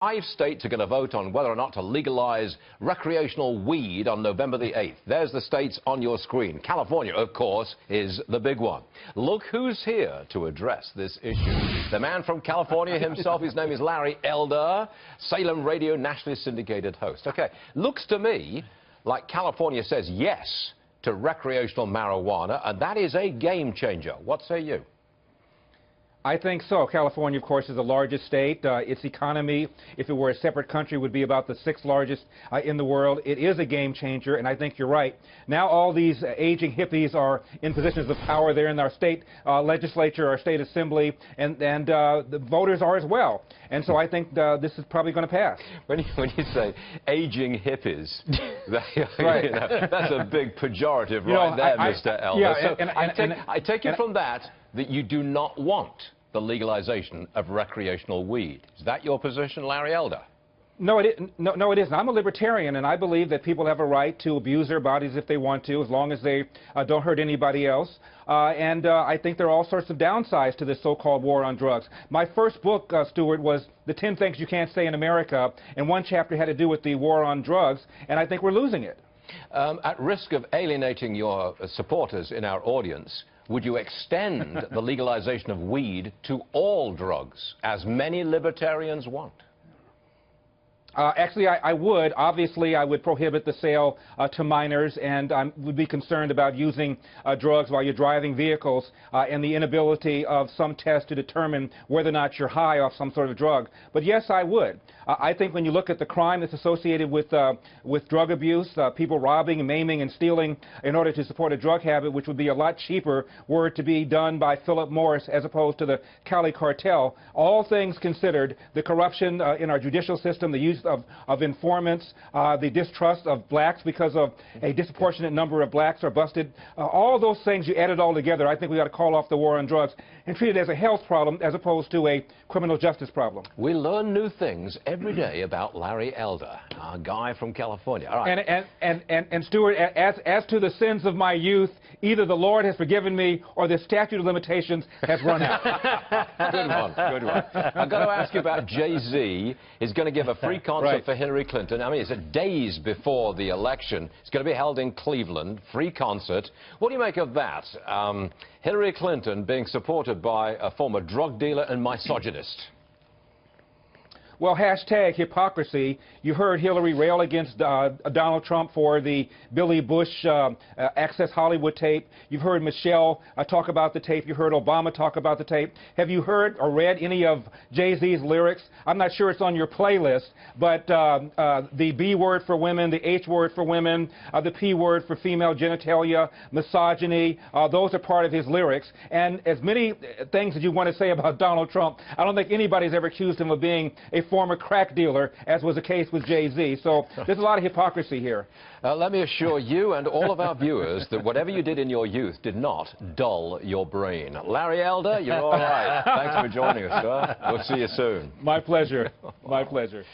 5 states are going to vote on whether or not to legalize recreational weed on November the 8th. There's the states on your screen. California, of course, is the big one. Look who's here to address this issue. The man from California himself, his name is Larry Elder, Salem radio nationally syndicated host. Okay, looks to me like California says yes to recreational marijuana, and that is a game changer. What say you? I think so. California, of course, is the largest state. Its economy, if it were a separate country, would be about the 6th largest in the world. It is a game changer, and I think you're right. Now all these aging hippies are in positions of power. They're in our state legislature, our state assembly, and the voters are as well. And so I think this is probably going to pass. When you say aging hippies, right. You know, that's a big pejorative right there, Mr. Elder. Yeah, so I take it from that you do not want the legalization of recreational weed. Is that your position, Larry Elder? No, it isn't. I'm a libertarian, and I believe that people have a right to abuse their bodies if they want to, as long as they don't hurt anybody else. I think there are all sorts of downsides to this so-called war on drugs. My first book, Stuart, was The 10 Things You Can't Say in America, and one chapter had to do with the war on drugs, and I think we're losing it. At risk of alienating your supporters in our audience, would you extend the legalization of weed to all drugs, as many libertarians want? Actually, I would. Obviously, I would prohibit the sale to minors, and I would be concerned about using drugs while you're driving vehicles and the inability of some tests to determine whether or not you're high off some sort of drug. But yes, I would. I think when you look at the crime that's associated with drug abuse, people robbing, maiming, and stealing in order to support a drug habit, which would be a lot cheaper were it to be done by Philip Morris as opposed to the Cali cartel, all things considered, the corruption in our judicial system, the use of informants, the distrust of blacks because of a disproportionate number of blacks are busted. All those things, you add it all together, I think we ought to call off the war on drugs and treat it as a health problem as opposed to a criminal justice problem. We learn new things every day about Larry Elder, our guy from California. All right. And Stuart, as to the sins of my youth, either the Lord has forgiven me or the statute of limitations has run out. Good one, good one. I've got to ask you about Jay-Z. He's going to give a free concert for Hillary Clinton. I mean, it's days before the election. It's going to be held in Cleveland, free concert. What do you make of that? Hillary Clinton being supported by a former drug dealer and misogynist. Well, hashtag hypocrisy. You heard Hillary rail against Donald Trump for the Billy Bush Access Hollywood tape. You've heard Michelle talk about the tape. You heard Obama talk about the tape. Have you heard or read any of Jay-Z's lyrics? I'm not sure it's on your playlist, but the B word for women, the H word for women, the P word for female genitalia, misogyny, those are part of his lyrics. And as many things as you want to say about Donald Trump, I don't think anybody's ever accused him of being a former crack dealer, as was the case with Jay-Z. So there's a lot of hypocrisy here. Let me assure you and all of our viewers that whatever you did in your youth did not dull your brain. Larry Elder, you're all right. Thanks for joining us, sir. We'll see you soon. My pleasure. My pleasure.